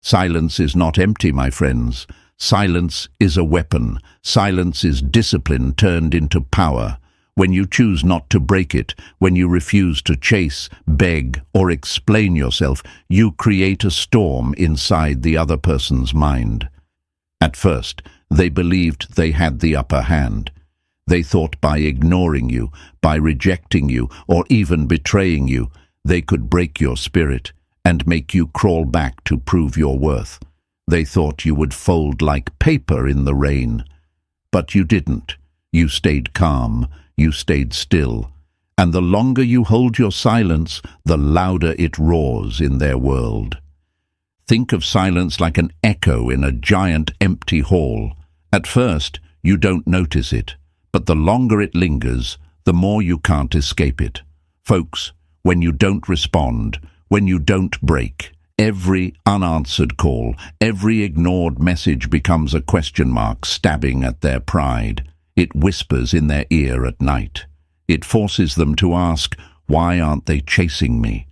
Silence is not empty, my friends. Silence is a weapon. Silence is discipline turned into power. When you choose not to break it, when you refuse to chase, beg, or explain yourself, you create a storm inside the other person's mind. At first, they believed they had the upper hand. They thought by ignoring you, by rejecting you, or even betraying you, they could break your spirit and make you crawl back to prove your worth. They thought you would fold like paper in the rain. But you didn't. You stayed calm. You stayed still. And the longer you hold your silence, the louder it roars in their world. Think of silence like an echo in a giant empty hall. At first, you don't notice it, but the longer it lingers, the more you can't escape it. Folks, when you don't respond, when you don't break, every unanswered call, every ignored message becomes a question mark stabbing at their pride. It whispers in their ear at night. It forces them to ask, why aren't they chasing me?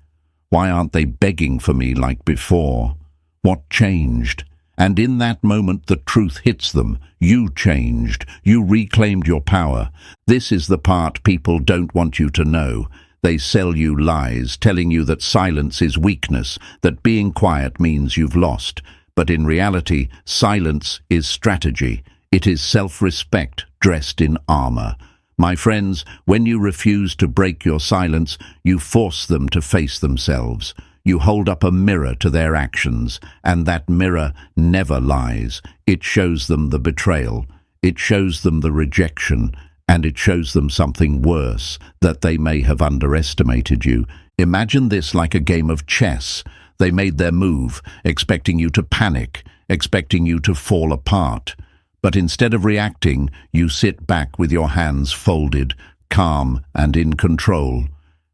Why aren't they begging for me like before? What changed? And in that moment the truth hits them. You changed. You reclaimed your power. This is the part people don't want you to know. They sell you lies, telling you that silence is weakness, that being quiet means you've lost. But in reality, silence is strategy. It is self-respect dressed in armor. My friends, when you refuse to break your silence, you force them to face themselves. You hold up a mirror to their actions, and that mirror never lies. It shows them the betrayal. It shows them the rejection. And it shows them something worse, that they may have underestimated you. Imagine this like a game of chess. They made their move, expecting you to panic, expecting you to fall apart. But instead of reacting, you sit back with your hands folded, calm and in control.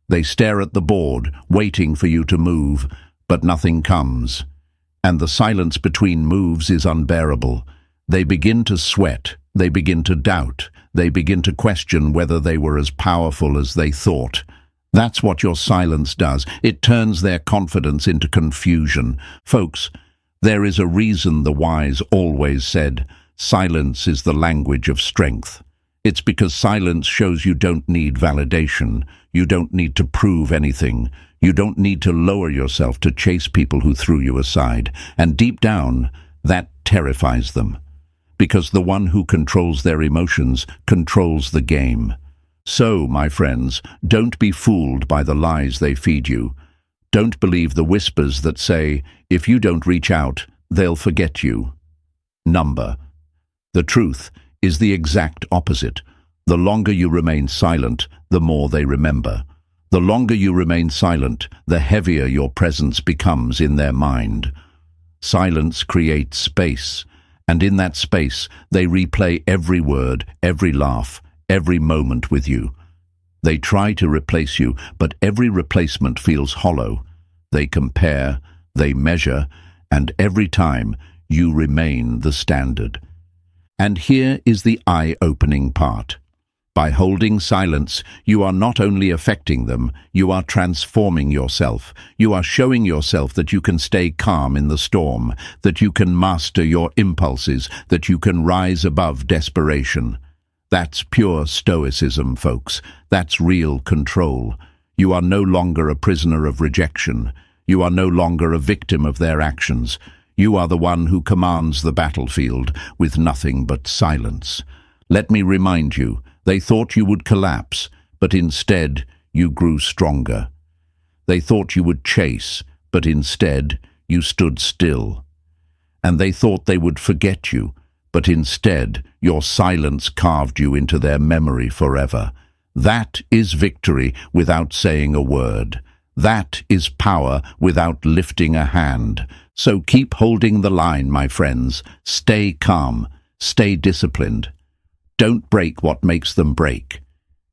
They stare at the board, waiting for you to move, but nothing comes. And the silence between moves is unbearable. They begin to sweat. They begin to doubt. They begin to question whether they were as powerful as they thought. That's what your silence does. It turns their confidence into confusion. Folks, there is a reason the wise always said, silence is the language of strength. It's because silence shows you don't need validation. You don't need to prove anything. You don't need to lower yourself to chase people who threw you aside. And deep down, that terrifies them. Because the one who controls their emotions controls the game. So, my friends, don't be fooled by the lies they feed you. Don't believe the whispers that say, if you don't reach out, they'll forget you. The truth is the exact opposite. The longer you remain silent, the more they remember. The longer you remain silent, the heavier your presence becomes in their mind. Silence creates space. And in that space, they replay every word, every laugh, every moment with you. They try to replace you, but every replacement feels hollow. They compare, they measure, and every time you remain the standard. And here is the eye-opening part. By holding silence, you are not only affecting them, you are transforming yourself. You are showing yourself that you can stay calm in the storm, that you can master your impulses, that you can rise above desperation. That's pure Stoicism, folks. That's real control. You are no longer a prisoner of rejection. You are no longer a victim of their actions. You are the one who commands the battlefield with nothing but silence. Let me remind you, they thought you would collapse, but instead you grew stronger. They thought you would chase, but instead you stood still. And they thought they would forget you, but instead your silence carved you into their memory forever. That is victory without saying a word. That is power without lifting a hand. So keep holding the line, my friends. Stay calm. Stay disciplined. Don't break what makes them break.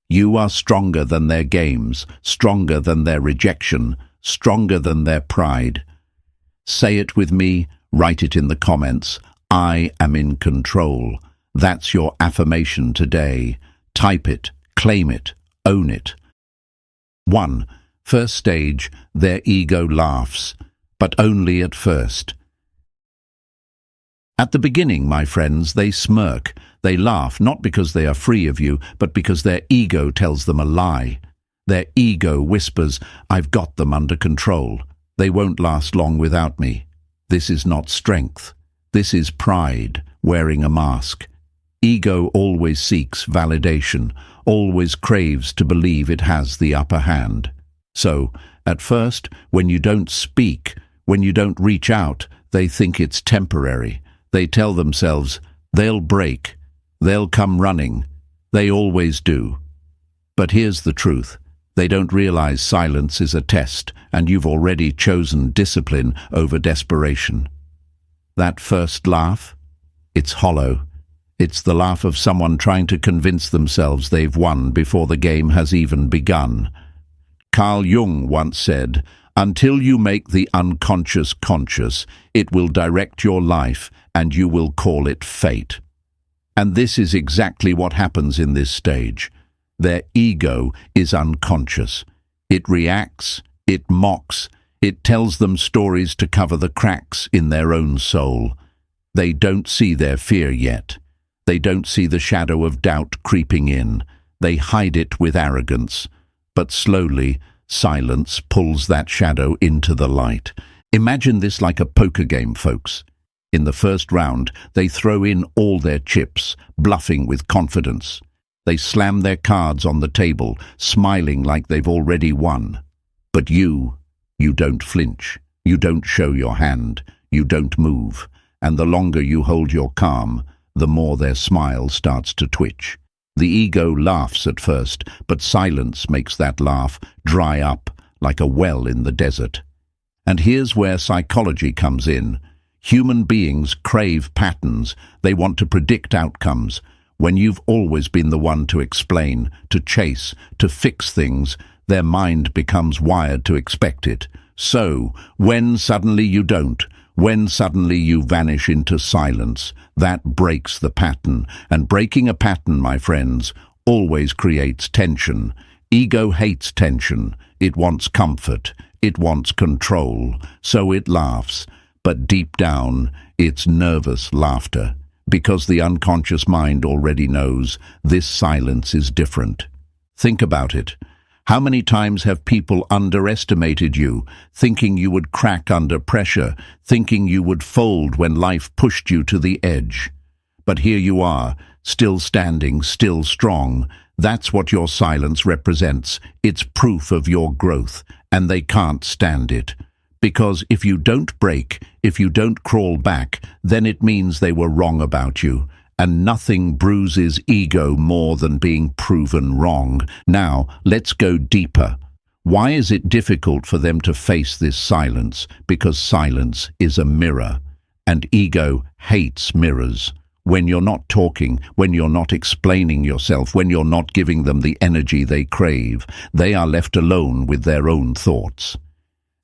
You are stronger than their games, stronger than their rejection, stronger than their pride. Say it with me, write it in the comments. I am in control. That's your affirmation today. Type it, claim it, own it. 1. First stage, their ego laughs, but only at first. At the beginning, my friends, they smirk. They laugh, not because they are free of you, but because their ego tells them a lie. Their ego whispers, "I've got them under control. They won't last long without me." This is not strength. This is pride, wearing a mask. Ego always seeks validation, always craves to believe it has the upper hand. So, at first, when you don't speak, when you don't reach out, they think it's temporary. They tell themselves, they'll break, they'll come running. They always do. But here's the truth. They don't realize silence is a test, and you've already chosen discipline over desperation. That first laugh, it's hollow. It's the laugh of someone trying to convince themselves they've won before the game has even begun. Carl Jung once said, "Until you make the unconscious conscious, it will direct your life and you will call it fate." And this is exactly what happens in this stage. Their ego is unconscious. It reacts, it mocks, it tells them stories to cover the cracks in their own soul. They don't see their fear yet. They don't see the shadow of doubt creeping in. They hide it with arrogance. But slowly, silence pulls that shadow into the light. Imagine this like a poker game, folks. In the first round, they throw in all their chips, bluffing with confidence. They slam their cards on the table, smiling like they've already won. But you don't flinch. You don't show your hand. You don't move. And the longer you hold your calm, the more their smile starts to twitch. The ego laughs at first, but silence makes that laugh dry up like a well in the desert. And here's where psychology comes in. Human beings crave patterns. They want to predict outcomes. When you've always been the one to explain, to chase, to fix things, their mind becomes wired to expect it. So, when suddenly you don't, when suddenly you vanish into silence, that breaks the pattern. And breaking a pattern, my friends, always creates tension. Ego hates tension. It wants comfort. It wants control. So it laughs. But deep down, it's nervous laughter. Because the unconscious mind already knows this silence is different. Think about it. How many times have people underestimated you, thinking you would crack under pressure, thinking you would fold when life pushed you to the edge? But here you are, still standing, still strong. That's what your silence represents. It's proof of your growth, and they can't stand it. Because if you don't break, if you don't crawl back, then it means they were wrong about you. And nothing bruises ego more than being proven wrong. Now, let's go deeper. Why is it difficult for them to face this silence? Because silence is a mirror, and ego hates mirrors. When you're not talking, when you're not explaining yourself, when you're not giving them the energy they crave, they are left alone with their own thoughts.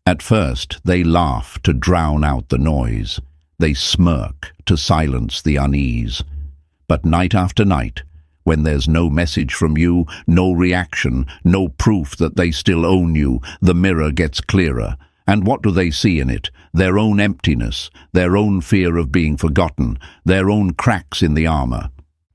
At first, they laugh to drown out the noise. They smirk to silence the unease. But night after night, when there's no message from you, no reaction, no proof that they still own you, the mirror gets clearer. And what do they see in it? Their own emptiness, their own fear of being forgotten, their own cracks in the armor.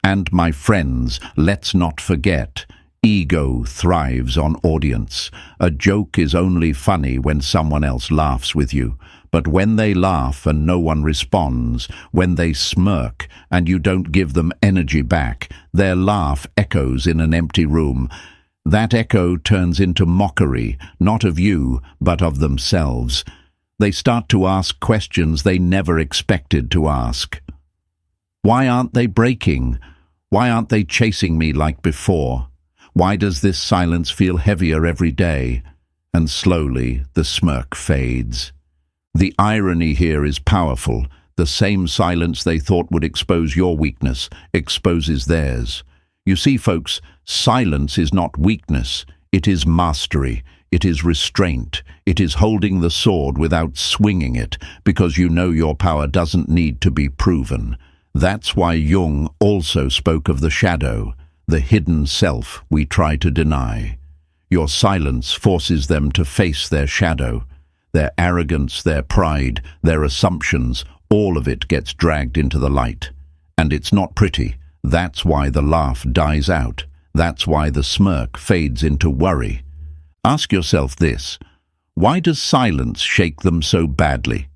And my friends, let's not forget, ego thrives on audience. A joke is only funny when someone else laughs with you. But when they laugh and no one responds, when they smirk and you don't give them energy back, their laugh echoes in an empty room. That echo turns into mockery, not of you, but of themselves. They start to ask questions they never expected to ask. Why aren't they breaking? Why aren't they chasing me like before? Why does this silence feel heavier every day? And slowly the smirk fades. The irony here is powerful. The same silence they thought would expose your weakness exposes theirs. You see, folks, silence is not weakness. It is mastery. It is restraint. It is holding the sword without swinging it, because you know your power doesn't need to be proven. That's why Jung also spoke of the shadow, the hidden self we try to deny. Your silence forces them to face their shadow. Their arrogance, their pride, their assumptions, All of it gets dragged into the light. And it's not pretty. That's why the laugh dies out. That's why the smirk fades into worry. Ask yourself this: why does silence shake them so badly?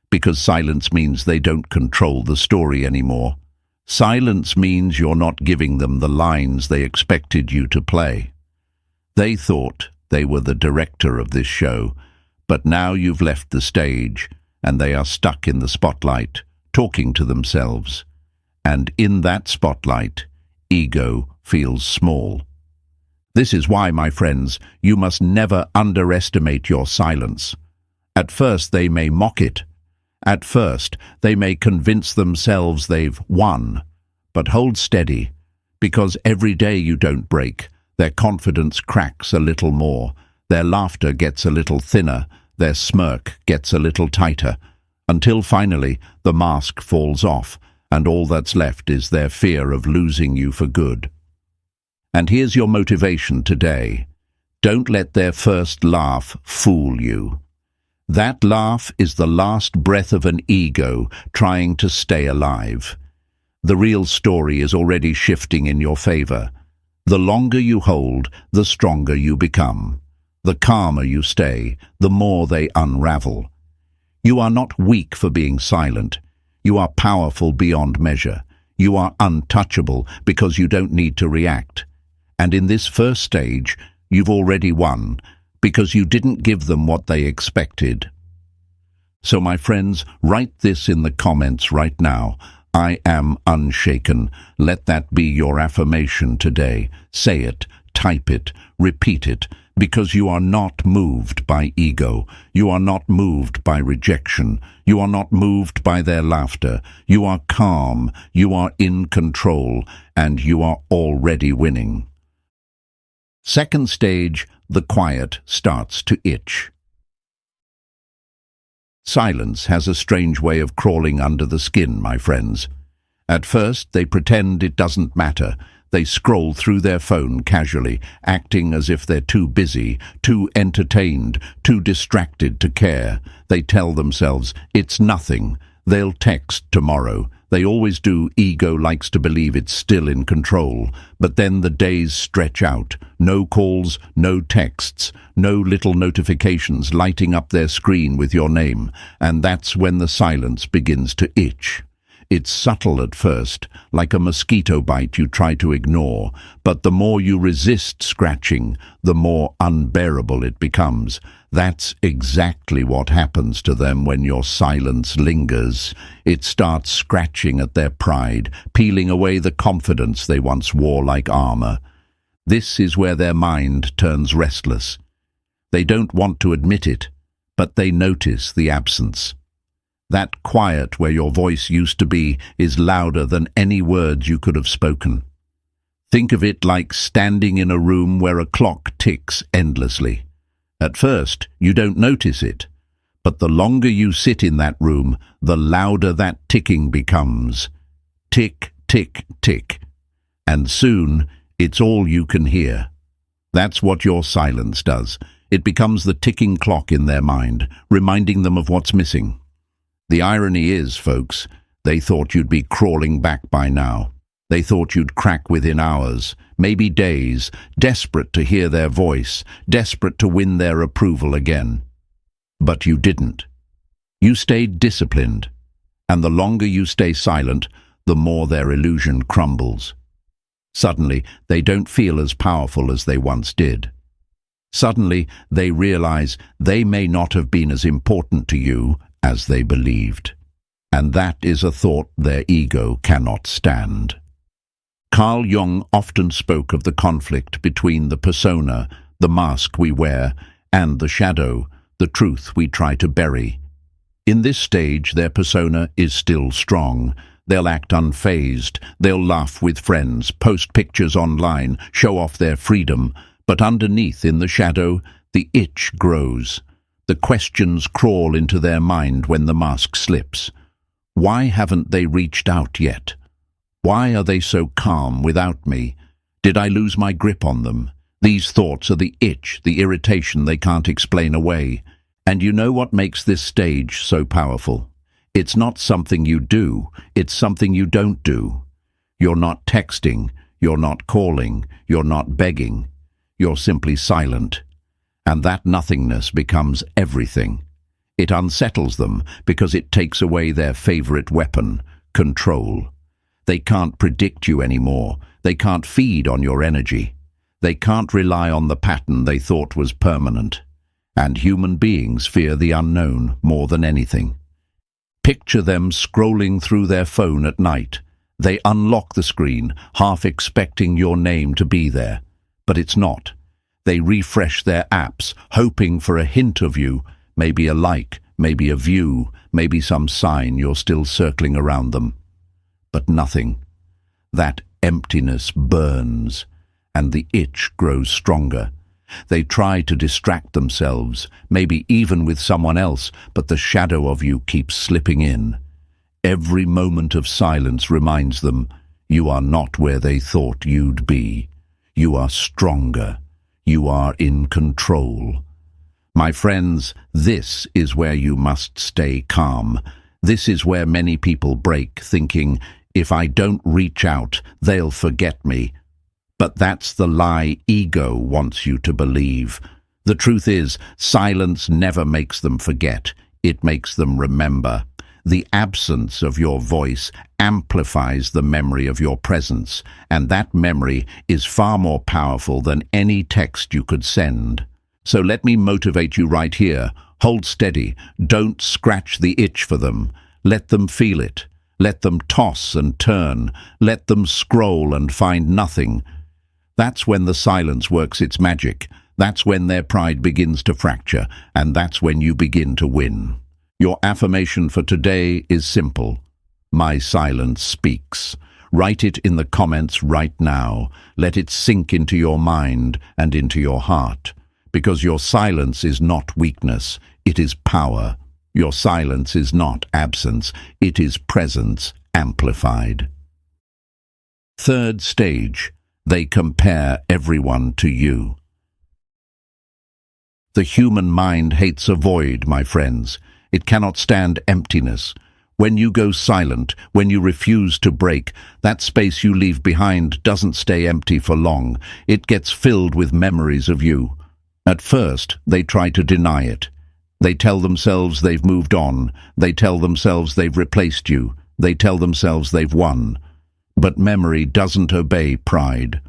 Because silence means they don't control the story anymore. Silence means you're not giving them the lines they expected you to play. They thought they were the director of this show, but now you've left the stage, and they are stuck in the spotlight, talking to themselves. And in that spotlight, ego feels small. This is why, my friends, you must never underestimate your silence. At first they may mock it. At first they may convince themselves they've won. But hold steady, because every day you don't break, their confidence cracks a little more, their laughter gets a little thinner, their smirk gets a little tighter, until finally the mask falls off, and all that's left is their fear of losing you for good. And here's your motivation today. Don't let their first laugh fool you. That laugh is the last breath of an ego trying to stay alive. The real story is already shifting in your favor. The longer you hold, the stronger you become. The calmer you stay, the more they unravel. You are not weak for being silent. You are powerful beyond measure. You are untouchable because you don't need to react. And in this first stage, you've already won, because you didn't give them what they expected. So, my friends, write this in the comments right now. I am unshaken. Let that be your affirmation today. Say it, type it, repeat it, because you are not moved by ego. You are not moved by rejection. You are not moved by their laughter. You are calm, you are in control, and you are already winning. Second stage, the quiet starts to itch. Silence has a strange way of crawling under the skin, my friends. At first, they pretend it doesn't matter. They scroll through their phone casually, acting as if they're too busy, too entertained, too distracted to care. They tell themselves, it's nothing. They'll text tomorrow. They always do. Ego likes to believe it's still in control. But then the days stretch out. No calls, no texts, no little notifications lighting up their screen with your name. And that's when the silence begins to itch. It's subtle at first, like a mosquito bite you try to ignore, but the more you resist scratching, the more unbearable it becomes. That's exactly what happens to them when your silence lingers. It starts scratching at their pride, peeling away the confidence they once wore like armor. This is where their mind turns restless. They don't want to admit it, but they notice the absence. That quiet where your voice used to be is louder than any words you could have spoken. Think of it like standing in a room where a clock ticks endlessly. At first, you don't notice it, but the longer you sit in that room, the louder that ticking becomes. Tick, tick, tick. And soon, it's all you can hear. That's what your silence does. It becomes the ticking clock in their mind, reminding them of what's missing. The irony is, folks, they thought you'd be crawling back by now. They thought you'd crack within hours, maybe days, desperate to hear their voice, desperate to win their approval again. But you didn't. You stayed disciplined, and the longer you stay silent, the more their illusion crumbles. Suddenly, they don't feel as powerful as they once did. Suddenly, they realize they may not have been as important to you as they believed. And that is a thought their ego cannot stand. Carl Jung often spoke of the conflict between the persona, the mask we wear, and the shadow, the truth we try to bury. In this stage, their persona is still strong. They'll act unfazed, they'll laugh with friends, post pictures online, show off their freedom, but underneath, in the shadow, the itch grows. The questions crawl into their mind when the mask slips. Why haven't they reached out yet? Why are they so calm without me? Did I lose my grip on them? These thoughts are the itch, the irritation they can't explain away. And you know what makes this stage so powerful? It's not something you do, it's something you don't do. You're not texting, you're not calling, you're not begging. You're simply silent. And that nothingness becomes everything. It unsettles them because it takes away their favorite weapon, control. They can't predict you anymore. They can't feed on your energy. They can't rely on the pattern they thought was permanent. And human beings fear the unknown more than anything. Picture them scrolling through their phone at night. They unlock the screen, half expecting your name to be there. But it's not. They refresh their apps, hoping for a hint of you, maybe a like, maybe a view, maybe some sign you're still circling around them. But nothing. That emptiness burns, and the itch grows stronger. They try to distract themselves, maybe even with someone else, but the shadow of you keeps slipping in. Every moment of silence reminds them, you are not where they thought you'd be. You are stronger. You are in control. My friends, this is where you must stay calm. This is where many people break, thinking, if I don't reach out, they'll forget me. But that's the lie ego wants you to believe. The truth is, silence never makes them forget. It makes them remember. The absence of your voice amplifies the memory of your presence, and that memory is far more powerful than any text you could send. So let me motivate you right here. Hold steady. Don't scratch the itch for them. Let them feel it. Let them toss and turn. Let them scroll and find nothing. That's when the silence works its magic. That's when their pride begins to fracture, and that's when you begin to win. Your affirmation for today is simple. My silence speaks. Write it in the comments right now. Let it sink into your mind and into your heart. Because your silence is not weakness, it is power. Your silence is not absence, it is presence amplified. Third stage. They compare everyone to you. The human mind hates a void, my friends. It cannot stand emptiness. When you go silent, when you refuse to break, that space you leave behind doesn't stay empty for long. It gets filled with memories of you. At first, they try to deny it. They tell themselves they've moved on. They tell themselves they've replaced you. They tell themselves they've won. But memory doesn't obey pride.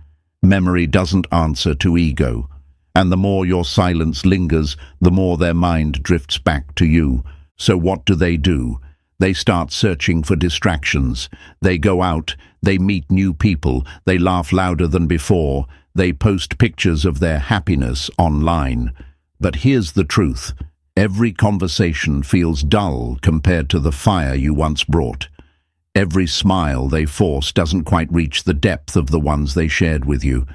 Memory doesn't answer to ego. And the more your silence lingers, the more their mind drifts back to you. So what do? They start searching for distractions. They go out, they meet new people, they laugh louder than before, they post pictures of their happiness online. But here's the truth. Every conversation feels dull compared to the fire you once brought. Every smile they force doesn't quite reach the depth of the ones they shared with you.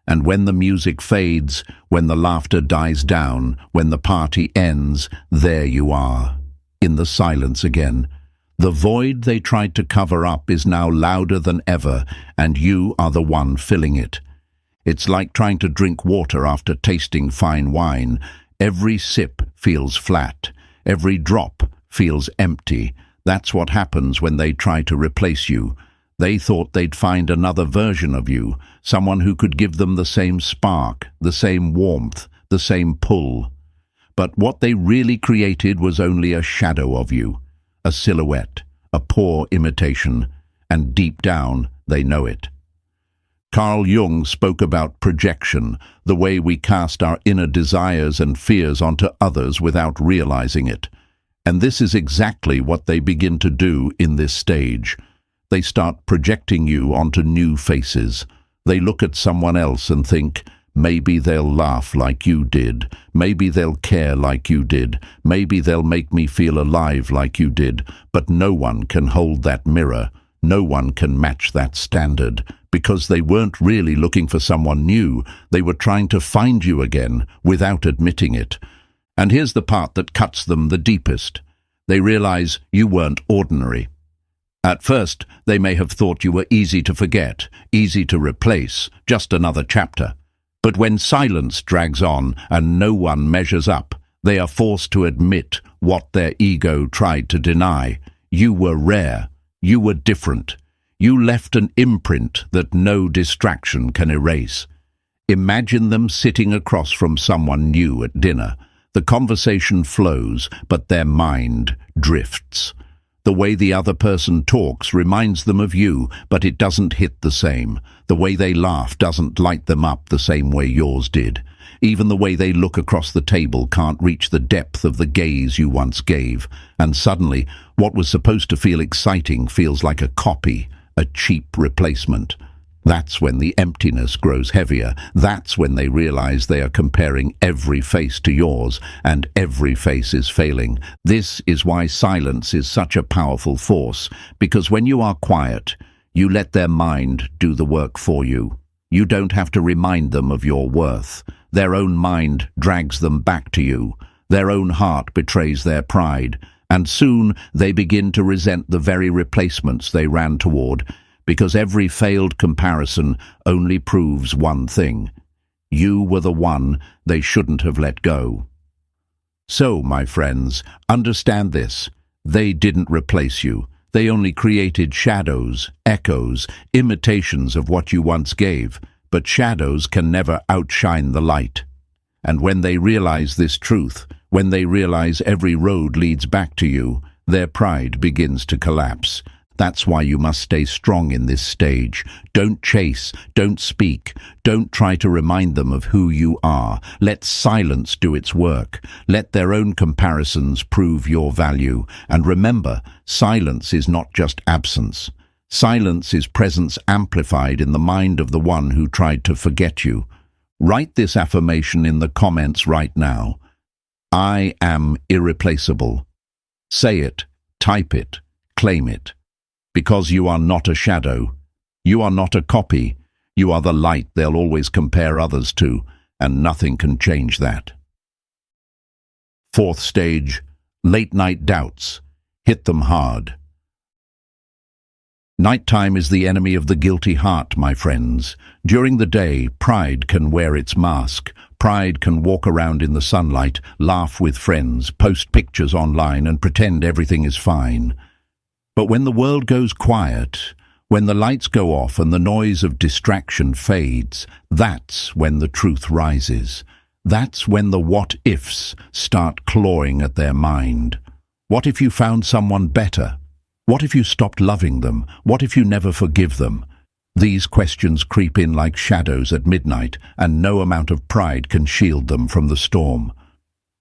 And when the music fades, when the laughter dies down, when the party ends, there you are, in the silence again. The void they tried to cover up is now louder than ever, and you are the one filling it. It's like trying to drink water after tasting fine wine. Every sip feels flat. Every drop feels empty. That's what happens when they try to replace you. They thought they'd find another version of you, someone who could give them the same spark, the same warmth, the same pull. But what they really created was only a shadow of you, a silhouette, a poor imitation, and deep down they know it. Carl Jung spoke about projection, the way we cast our inner desires and fears onto others without realizing it. And this is exactly what they begin to do in this stage. They start projecting you onto new faces. They look at someone else and think, maybe they'll laugh like you did. Maybe they'll care like you did. Maybe they'll make me feel alive like you did. But no one can hold that mirror. No one can match that standard. Because they weren't really looking for someone new. They were trying to find you again without admitting it. And here's the part that cuts them the deepest. They realize you weren't ordinary. At first, they may have thought you were easy to forget, easy to replace, just another chapter. But when silence drags on and no one measures up, they are forced to admit what their ego tried to deny. You were rare. You were different. You left an imprint that no distraction can erase. Imagine them sitting across from someone new at dinner. The conversation flows, but their mind drifts. The way the other person talks reminds them of you, but it doesn't hit the same. The way they laugh doesn't light them up the same way yours did. Even the way they look across the table can't reach the depth of the gaze you once gave. And suddenly, what was supposed to feel exciting feels like a copy, a cheap replacement. That's when the emptiness grows heavier. That's when they realize they are comparing every face to yours, and every face is failing. This is why silence is such a powerful force, because when you are quiet, you let their mind do the work for you. You don't have to remind them of your worth. Their own mind drags them back to you. Their own heart betrays their pride, and soon they begin to resent the very replacements they ran toward, because every failed comparison only proves one thing: you were the one they shouldn't have let go. So, my friends, understand this. They didn't replace you. They only created shadows, echoes, imitations of what you once gave. But shadows can never outshine the light. And when they realize this truth, when they realize every road leads back to you, their pride begins to collapse. That's why you must stay strong in this stage. Don't chase, don't speak, don't try to remind them of who you are. Let silence do its work. Let their own comparisons prove your value. And remember, silence is not just absence. Silence is presence amplified in the mind of the one who tried to forget you. Write this affirmation in the comments right now. I am irreplaceable. Say it, type it, claim it. Because you are not a shadow. You are not a copy. You are the light they'll always compare others to, and nothing can change that. Fourth stage, late-night doubts. Hit them hard. Nighttime is the enemy of the guilty heart, my friends. During the day, pride can wear its mask. Pride can walk around in the sunlight, laugh with friends, post pictures online, and pretend everything is fine. But when the world goes quiet, when the lights go off and the noise of distraction fades, that's when the truth rises. That's when the what-ifs start clawing at their mind. What if you found someone better? What if you stopped loving them? What if you never forgive them? These questions creep in like shadows at midnight, and no amount of pride can shield them from the storm.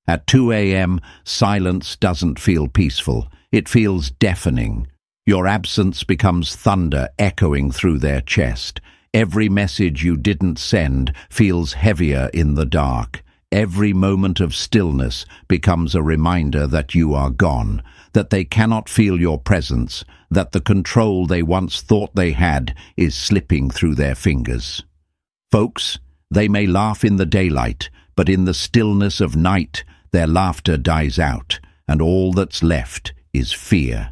At 2 a.m., silence doesn't feel peaceful. It feels deafening. Your absence becomes thunder echoing through their chest. Every message you didn't send feels heavier in the dark. Every moment of stillness becomes a reminder that you are gone, that they cannot feel your presence, that the control they once thought they had is slipping through their fingers. Folks, they may laugh in the daylight, but in the stillness of night, their laughter dies out, and all that's left is fear.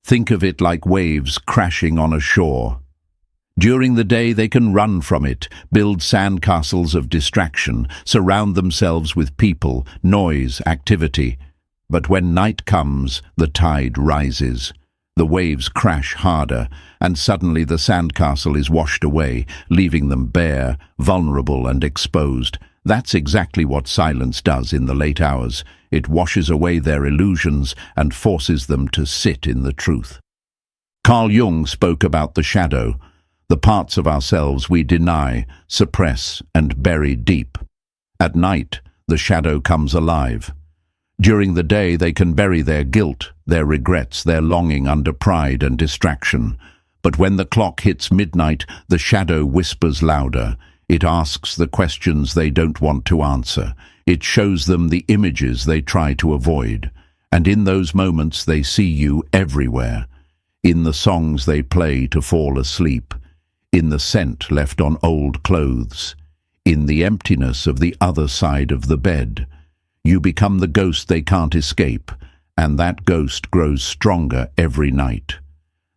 Think of it like waves crashing on a shore. During the day they can run from it, build sandcastles of distraction, surround themselves with people, noise, activity. But when night comes, the tide rises. The waves crash harder, and suddenly the sandcastle is washed away, leaving them bare, vulnerable and exposed. That's exactly what silence does in the late hours. It washes away their illusions and forces them to sit in the truth. Carl Jung spoke about the shadow, the parts of ourselves we deny, suppress, and bury deep. At night, the shadow comes alive. During the day, they can bury their guilt, their regrets, their longing under pride and distraction. But when the clock hits midnight, the shadow whispers louder. It asks the questions they don't want to answer. It shows them the images they try to avoid. And in those moments, they see you everywhere. In the songs they play to fall asleep. In the scent left on old clothes. In the emptiness of the other side of the bed. You become the ghost they can't escape, and that ghost grows stronger every night.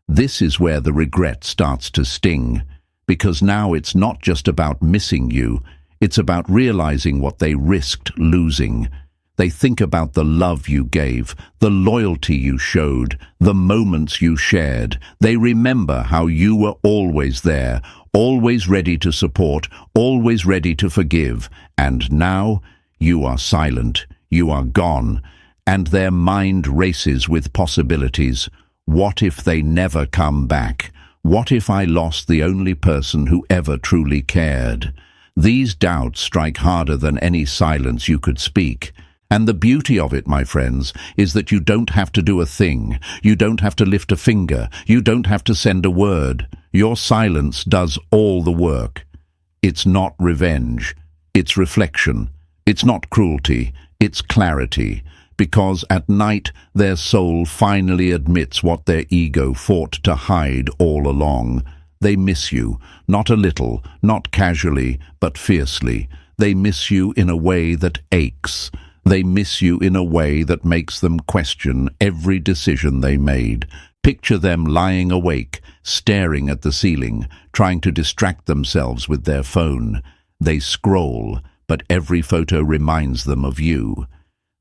This is where the regret starts to sting, because now it's not just about missing you, it's about realizing what they risked losing. They think about the love you gave, the loyalty you showed, the moments you shared. They remember how you were always there, always ready to support, always ready to forgive. And now you are silent, you are gone, and their mind races with possibilities. What if they never come back? What if I lost the only person who ever truly cared? These doubts strike harder than any silence you could speak. And the beauty of it, my friends, is that you don't have to do a thing. You don't have to lift a finger. You don't have to send a word. Your silence does all the work. It's not revenge. It's reflection. It's not cruelty. It's clarity. Because at night their soul finally admits what their ego fought to hide all along. They miss you, not a little, not casually, but fiercely. They miss you in a way that aches. They miss you in a way that makes them question every decision they made. Picture them lying awake, staring at the ceiling, trying to distract themselves with their phone. They scroll, but every photo reminds them of you.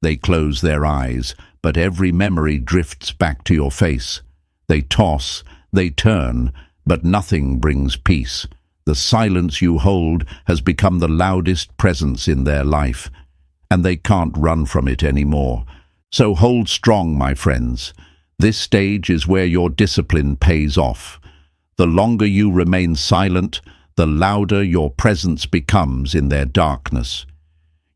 They close their eyes, but every memory drifts back to your face. They toss, they turn, but nothing brings peace. The silence you hold has become the loudest presence in their life, and they can't run from it anymore. So hold strong, my friends. This stage is where your discipline pays off. The longer you remain silent, the louder your presence becomes in their darkness.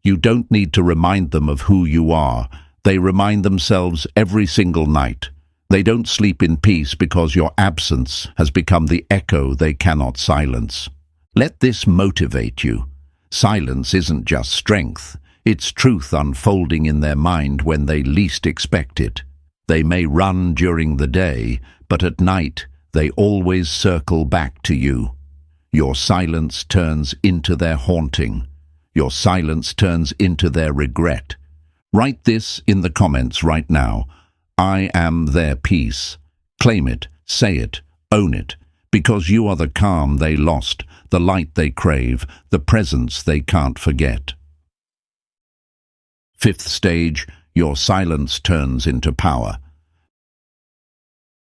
You don't need to remind them of who you are. They remind themselves every single night. They don't sleep in peace because your absence has become the echo they cannot silence. Let this motivate you. Silence isn't just strength. It's truth unfolding in their mind when they least expect it. They may run during the day, but at night they always circle back to you. Your silence turns into their haunting. Your silence turns into their regret. Write this in the comments right now. I am their peace. Claim it, say it, own it, because you are the calm they lost, the light they crave, the presence they can't forget. Fifth stage, your silence turns into power.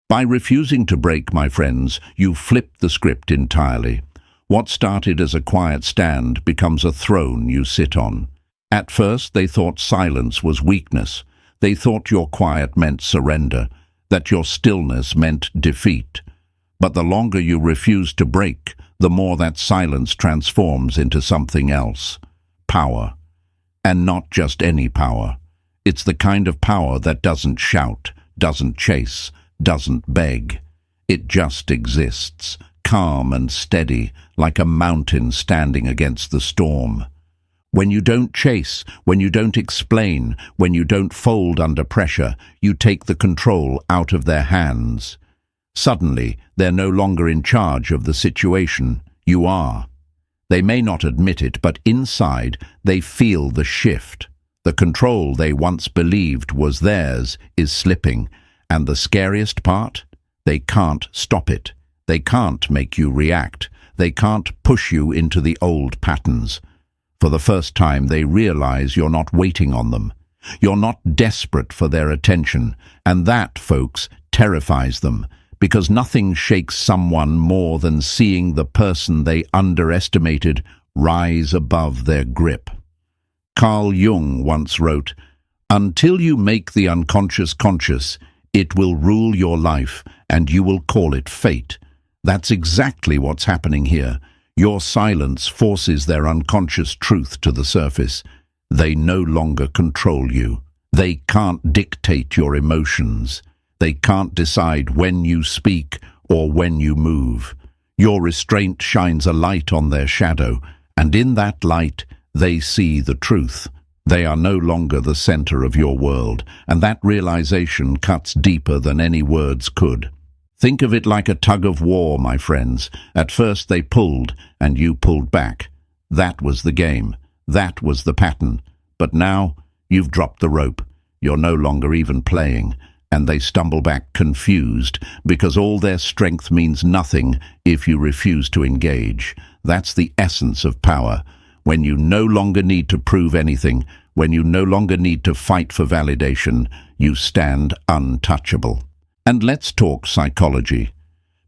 By refusing to break, my friends, you flip the script entirely. What started as a quiet stand becomes a throne you sit on. At first, they thought silence was weakness. They thought your quiet meant surrender, that your stillness meant defeat. But the longer you refuse to break, the more that silence transforms into something else. Power. And not just any power. It's the kind of power that doesn't shout, doesn't chase, doesn't beg. It just exists, calm and steady, like a mountain standing against the storm. When you don't chase, when you don't explain, when you don't fold under pressure, you take the control out of their hands. Suddenly, they're no longer in charge of the situation. You are. They may not admit it, but inside, they feel the shift. The control they once believed was theirs is slipping, and the scariest part? They can't stop it. They can't make you react. They can't push you into the old patterns. For the first time, they realize you're not waiting on them. You're not desperate for their attention. And that, folks, terrifies them, because nothing shakes someone more than seeing the person they underestimated rise above their grip. Carl Jung once wrote, "Until you make the unconscious conscious, it will rule your life, and you will call it fate." That's exactly what's happening here. Your silence forces their unconscious truth to the surface. They no longer control you. They can't dictate your emotions. They can't decide when you speak or when you move. Your restraint shines a light on their shadow, and in that light, they see the truth. They are no longer the center of your world, and that realization cuts deeper than any words could. Think of it like a tug of war, my friends. At first they pulled, and you pulled back. That was the game. That was the pattern. But now, you've dropped the rope. You're no longer even playing, and they stumble back confused, because all their strength means nothing if you refuse to engage. That's the essence of power. When you no longer need to prove anything, When you no longer need to fight for validation, you stand untouchable. And let's talk psychology.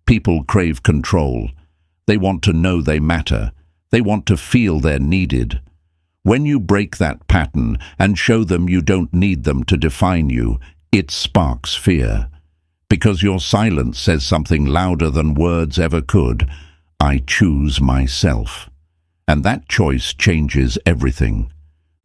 People crave control. They want to know they matter. They want to feel they're needed. When you break that pattern and show them you don't need them to define you, it sparks fear. Because your silence says something louder than words ever could. I choose myself. And that choice changes everything.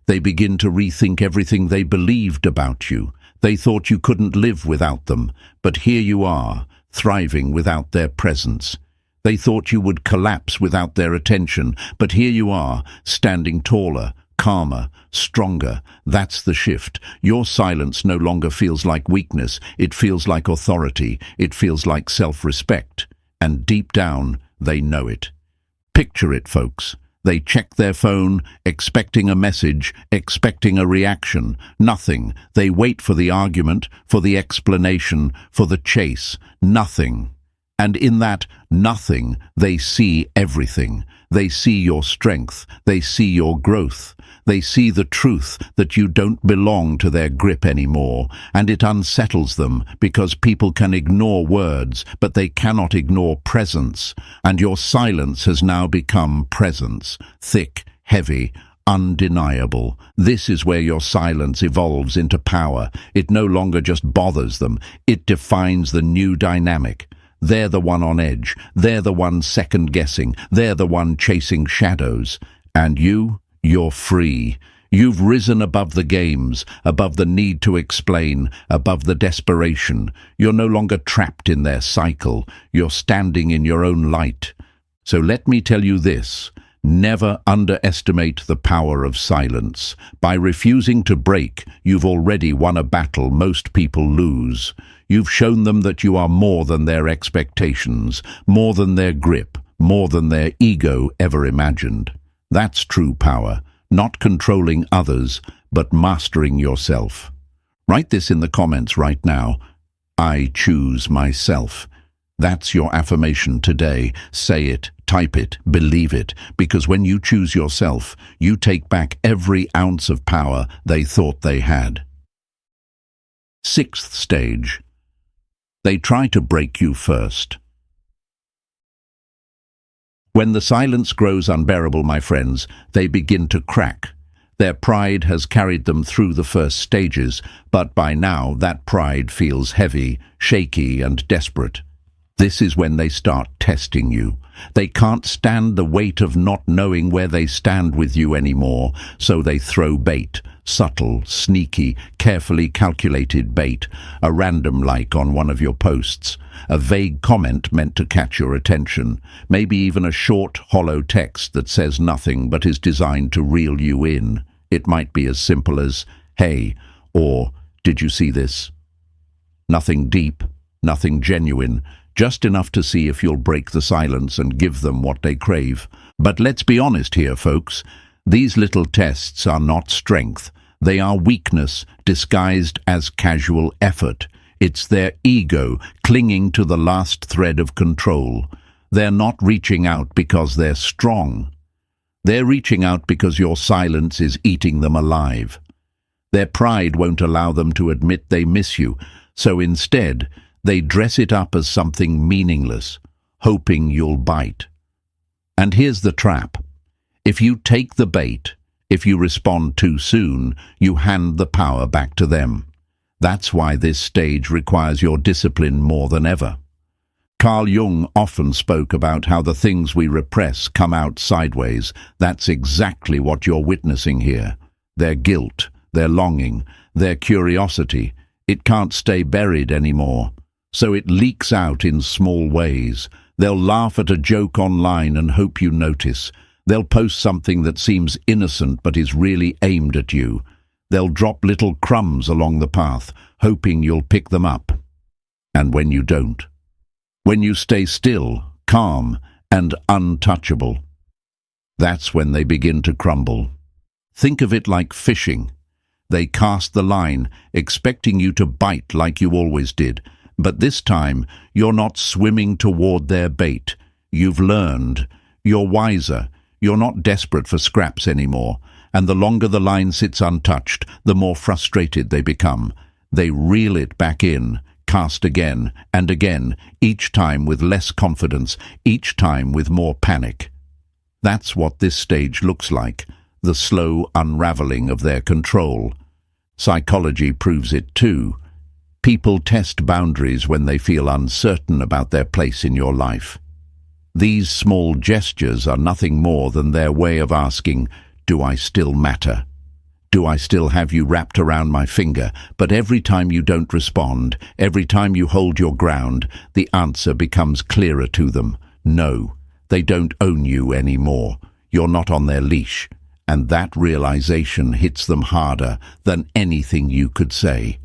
They begin to rethink everything they believed about you. They thought you couldn't live without them, but here you are, thriving without their presence. They thought you would collapse without their attention, but here you are, standing taller, calmer, stronger. That's the shift. Your silence no longer feels like weakness. It feels like authority. It feels like self-respect. And deep down, they know it. Picture it, folks. They check their phone, expecting a message, expecting a reaction. Nothing. They wait for the argument, for the explanation, for the chase. Nothing. And in that nothing, they see everything. They see your strength. They see your growth. They see the truth that you don't belong to their grip anymore. And it unsettles them because people can ignore words, but they cannot ignore presence. And your silence has now become presence. Thick, heavy, undeniable. This is where your silence evolves into power. It no longer just bothers them. It defines the new dynamic. They're the one on edge. They're the one second-guessing. They're the one chasing shadows. And you're free. You've risen above the games, above the need to explain, above the desperation. You're no longer trapped in their cycle. You're standing in your own light. So let me tell you this. Never underestimate the power of silence. By refusing to break, you've already won a battle most people lose. You've shown them that you are more than their expectations, more than their grip, more than their ego ever imagined. That's true power, not controlling others, but mastering yourself. Write this in the comments right now. I choose myself. That's your affirmation today. Say it, type it, believe it, because when you choose yourself, you take back every ounce of power they thought they had. Sixth stage. They try to break you first. When the silence grows unbearable, my friends, they begin to crack. Their pride has carried them through the first stages, but by now that pride feels heavy, shaky, and desperate. This is when they start testing you. They can't stand the weight of not knowing where they stand with you anymore, so they throw bait. Subtle, sneaky, carefully calculated bait, a random like on one of your posts, a vague comment meant to catch your attention, maybe even a short, hollow text that says nothing but is designed to reel you in. It might be as simple as, "Hey," or "Did you see this?" Nothing deep, nothing genuine, just enough to see if you'll break the silence and give them what they crave. But let's be honest here, folks. These little tests are not strength. They are weakness disguised as casual effort. It's their ego clinging to the last thread of control. They're not reaching out because they're strong. They're reaching out because your silence is eating them alive. Their pride won't allow them to admit they miss you, so instead, they dress it up as something meaningless, hoping you'll bite. And here's the trap. If you take the bait, if you respond too soon, you hand the power back to them. That's why this stage requires your discipline more than ever. Carl Jung often spoke about how the things we repress come out sideways. That's exactly what you're witnessing here. Their guilt, their longing, their curiosity. It can't stay buried anymore. So it leaks out in small ways. They'll laugh at a joke online and hope you notice. They'll post something that seems innocent but is really aimed at you. They'll drop little crumbs along the path, hoping you'll pick them up. And when you don't, when you stay still, calm, and untouchable, that's when they begin to crumble. Think of it like fishing. They cast the line, expecting you to bite like you always did. But this time, you're not swimming toward their bait. You've learned. You're wiser. You're not desperate for scraps anymore. And the longer the line sits untouched, the more frustrated they become. They reel it back in, cast again and again, each time with less confidence, each time with more panic. That's what this stage looks like, the slow unraveling of their control. Psychology proves it too. People test boundaries when they feel uncertain about their place in your life. These small gestures are nothing more than their way of asking, "Do I still matter? Do I still have you wrapped around my finger?" But every time you don't respond, every time you hold your ground, the answer becomes clearer to them. No, they don't own you anymore. You're not on their leash. And that realization hits them harder than anything you could say.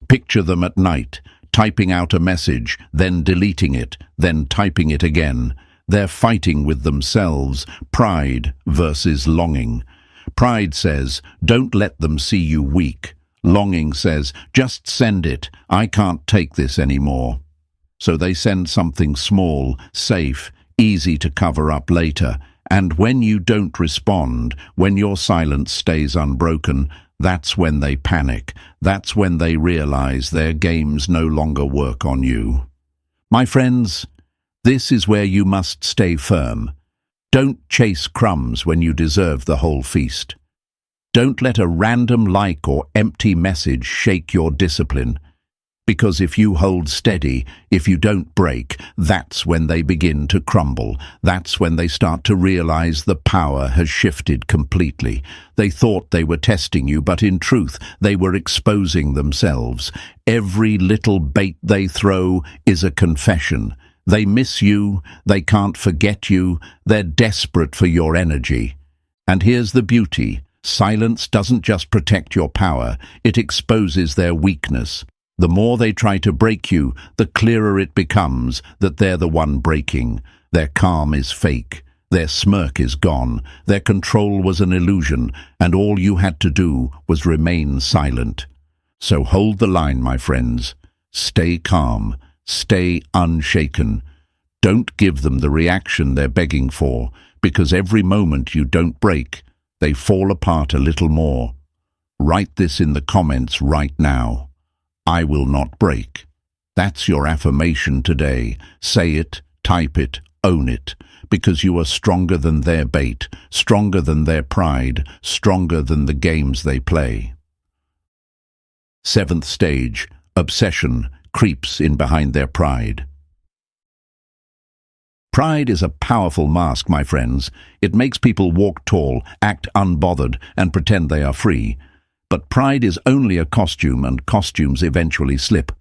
Picture them at night, typing out a message, then deleting it, then typing it again. They're fighting with themselves, pride versus longing. Pride says, "Don't let them see you weak." Longing says, "Just send it. I can't take this anymore." So they send something small, safe, easy to cover up later. And when you don't respond, when your silence stays unbroken, that's when they panic. That's when they realize their games no longer work on you. My friends, this is where you must stay firm. Don't chase crumbs when you deserve the whole feast. Don't let a random like or empty message shake your discipline. Because if you hold steady, if you don't break, that's when they begin to crumble. That's when they start to realize the power has shifted completely. They thought they were testing you, but in truth, they were exposing themselves. Every little bait they throw is a confession. They miss you, they can't forget you, they're desperate for your energy. And here's the beauty. Silence doesn't just protect your power, it exposes their weakness. The more they try to break you, the clearer it becomes that they're the one breaking. Their calm is fake. Their smirk is gone. Their control was an illusion, and all you had to do was remain silent. So hold the line, my friends. Stay calm. Stay unshaken. Don't give them the reaction they're begging for, because every moment you don't break, they fall apart a little more. Write this in the comments right now. I will not break. That's your affirmation today. Say it, type it, own it, because you are stronger than their bait, stronger than their pride, stronger than the games they play. Seventh stage, obsession creeps in behind their pride. Pride is a powerful mask, my friends. It makes people walk tall, act unbothered, and pretend they are free. But pride is only a costume, and costumes eventually slip.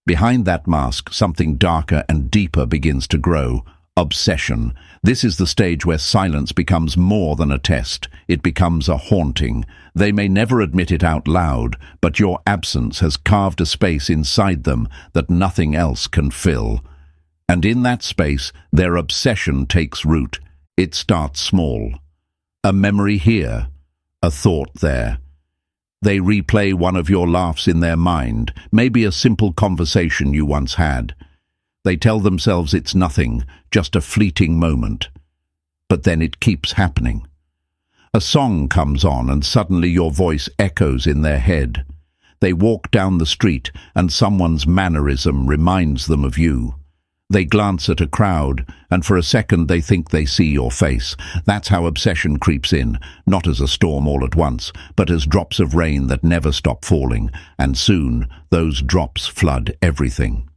Behind that mask, something darker and deeper begins to grow. Obsession. This is the stage where silence becomes more than a test. It becomes a haunting. They may never admit it out loud, but your absence has carved a space inside them that nothing else can fill. And in that space, their obsession takes root. It starts small. A memory here, a thought there. They replay one of your laughs in their mind, maybe a simple conversation you once had. They tell themselves it's nothing, just a fleeting moment. But then it keeps happening. A song comes on and suddenly your voice echoes in their head. They walk down the street and someone's mannerism reminds them of you. They glance at a crowd, and for a second they think they see your face. That's how obsession creeps in, not as a storm all at once, but as drops of rain that never stop falling, and soon those drops flood everything.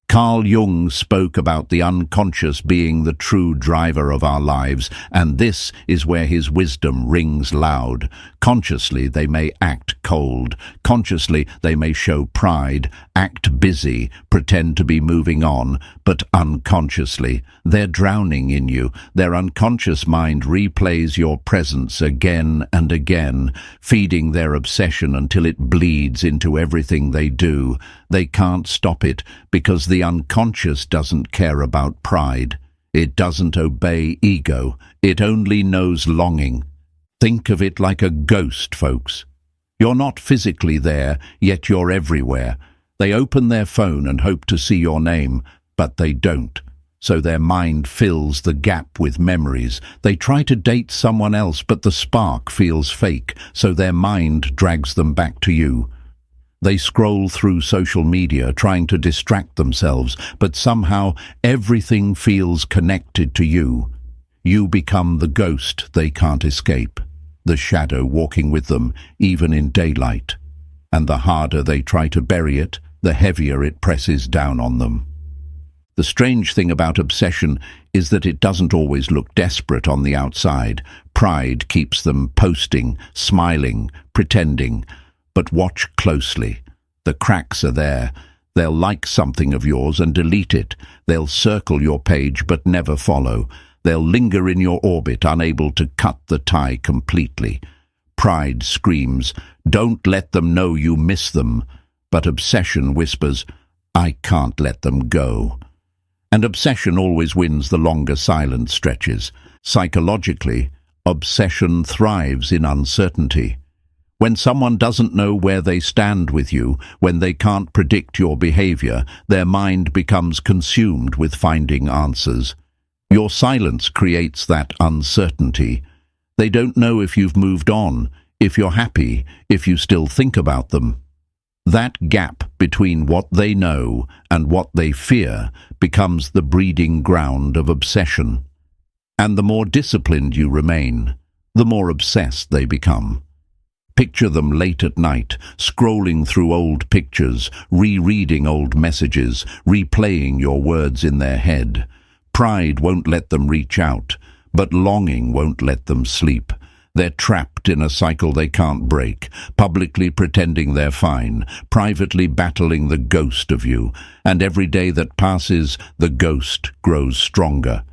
Carl Jung spoke about the unconscious being the true driver of our lives, and this is where his wisdom rings loud. Consciously they may act cold, consciously they may show pride, act busy, pretend to be moving on, but unconsciously they're drowning in you. Their unconscious mind replays your presence again and again, feeding their obsession until it bleeds into everything they do. They can't stop it because the unconscious doesn't care about pride. It doesn't obey ego. It only knows longing. Think of it like a ghost, folks. You're not physically there, yet you're everywhere. They open their phone and hope to see your name, but they don't. so their mind fills the gap with memories. They try to date someone else, but the spark feels fake, so their mind drags them back to you. They scroll through social media trying to distract themselves, but somehow everything feels connected to you. You become the ghost they can't escape, the shadow walking with them even in daylight. And the harder they try to bury it, the heavier it presses down on them. The strange thing about obsession is that it doesn't always look desperate on the outside. Pride keeps them posting, smiling, pretending. But watch closely. The cracks are there. They'll like something of yours and delete it. They'll circle your page but never follow. They'll linger in your orbit, unable to cut the tie completely. Pride screams, "Don't let them know you miss them." But obsession whispers, "I can't let them go." And obsession always wins the longer silent stretches. Psychologically, obsession thrives in uncertainty. When someone doesn't know where they stand with you, when they can't predict your behavior, their mind becomes consumed with finding answers. Your silence creates that uncertainty. They don't know if you've moved on, if you're happy, if you still think about them. That gap between what they know and what they fear becomes the breeding ground of obsession. And the more disciplined you remain, the more obsessed they become. Picture them late at night, scrolling through old pictures, rereading old messages, replaying your words in their head. Pride won't let them reach out, but longing won't let them sleep. They're trapped in a cycle they can't break, publicly pretending they're fine, privately battling the ghost of you, and every day that passes, the ghost grows stronger.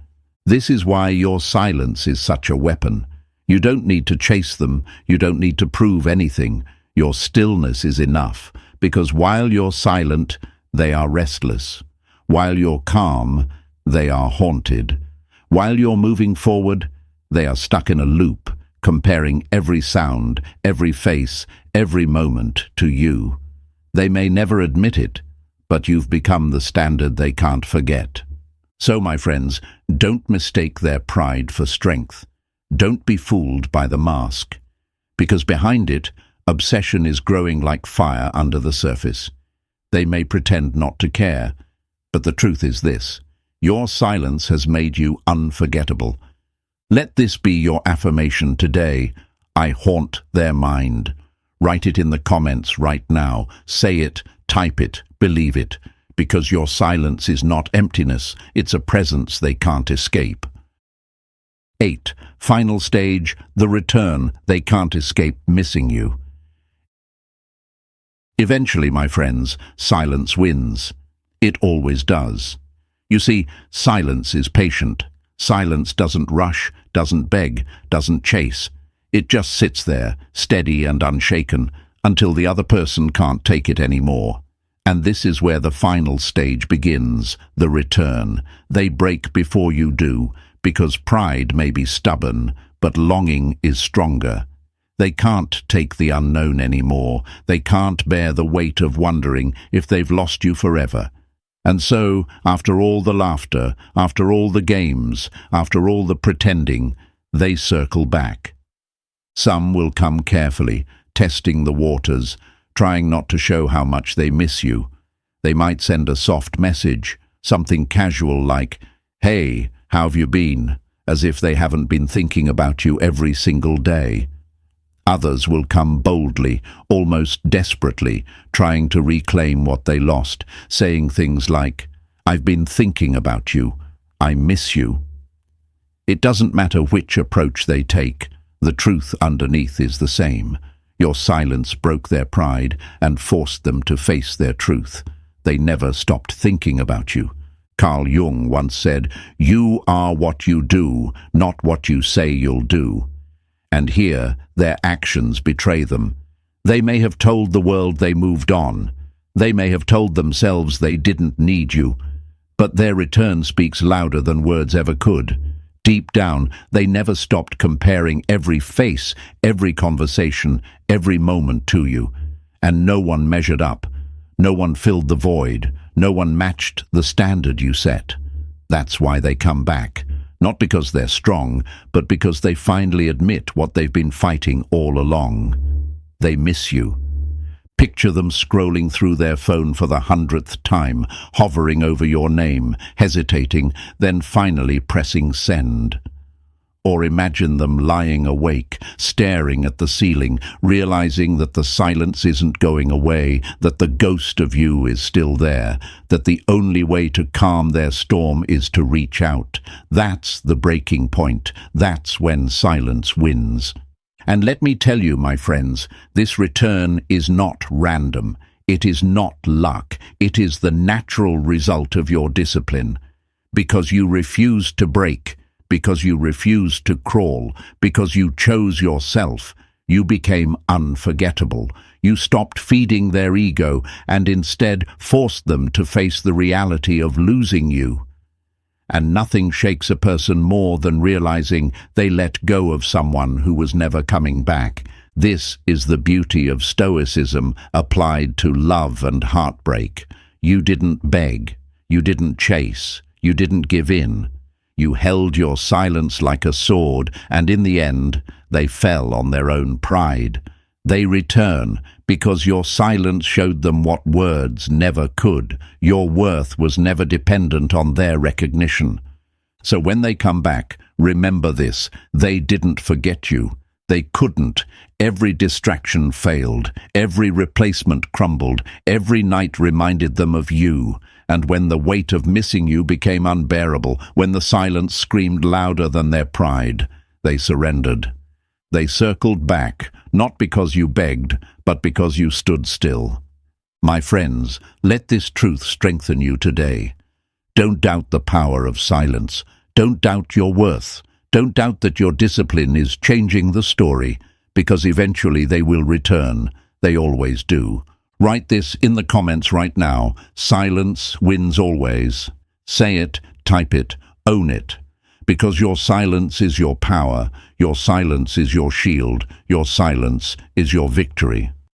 This is why your silence is such a weapon. You don't need to chase them, you don't need to prove anything. Your stillness is enough, because while you're silent, they are restless. While you're calm, they are haunted. While you're moving forward, they are stuck in a loop, comparing every sound, every face, every moment to you. They may never admit it, but you've become the standard they can't forget. So, my friends, don't mistake their pride for strength. Don't be fooled by the mask, because behind it, obsession is growing like fire under the surface. They may pretend not to care, but the truth is this: your silence has made you unforgettable. Let this be your affirmation today. I haunt their mind. Write it in the comments right now. Say it, type it, believe it, because your silence is not emptiness, it's a presence they can't escape. 8. Final stage, the return. They can't escape missing you. Eventually, my friends, silence wins. It always does. You see, silence is patient. Silence doesn't rush, doesn't beg, doesn't chase. It just sits there, steady and unshaken, until the other person can't take it anymore. And this is where the final stage begins, the return. They break before you do, because pride may be stubborn, but longing is stronger. They can't take the unknown anymore. They can't bear the weight of wondering if they've lost you forever. And so, after all the laughter, after all the games, after all the pretending, they circle back. Some will come carefully, testing the waters, trying not to show how much they miss you. They might send a soft message, something casual like, "Hey, how have you been?" as if they haven't been thinking about you every single day. Others will come boldly, almost desperately, trying to reclaim what they lost, saying things like, "I've been thinking about you. I miss you." It doesn't matter which approach they take. The truth underneath is the same. Your silence broke their pride and forced them to face their truth. They never stopped thinking about you. Carl Jung once said, "You are what you do, not what you say you'll do." And here, their actions betray them. They may have told the world they moved on. They may have told themselves they didn't need you. But their return speaks louder than words ever could. Deep down, they never stopped comparing every face, every conversation, every moment to you. And no one measured up. No one filled the void. No one matched the standard you set. That's why they come back. Not because they're strong, but because they finally admit what they've been fighting all along. They miss you. Picture them scrolling through their phone for the 100th time, hovering over your name, hesitating, then finally pressing send. Or imagine them lying awake, staring at the ceiling, realizing that the silence isn't going away, that the ghost of you is still there, that the only way to calm their storm is to reach out. That's the breaking point. That's when silence wins. And let me tell you, my friends, this return is not random. It is not luck. It is the natural result of your discipline. Because you refused to break, because you refused to crawl, because you chose yourself, you became unforgettable. You stopped feeding their ego and instead forced them to face the reality of losing you. And nothing shakes a person more than realizing they let go of someone who was never coming back. This is the beauty of Stoicism applied to love and heartbreak. You didn't beg, you didn't chase, you didn't give in. You held your silence like a sword, and in the end, they fell on their own pride. They return because your silence showed them what words never could. Your worth was never dependent on their recognition. So when they come back, remember this: they didn't forget you. They couldn't. Every distraction failed. Every replacement crumbled. Every night reminded them of you. And when the weight of missing you became unbearable, when the silence screamed louder than their pride, they surrendered. They circled back, not because you begged, but because you stood still. My friends, let this truth strengthen you today. Don't doubt the power of silence. Don't doubt your worth. Don't doubt that your discipline is changing the story, because eventually they will return. They always do. Write this in the comments right now. Silence wins always. Say it, type it, own it. Because your silence is your power. Your silence is your shield. Your silence is your victory.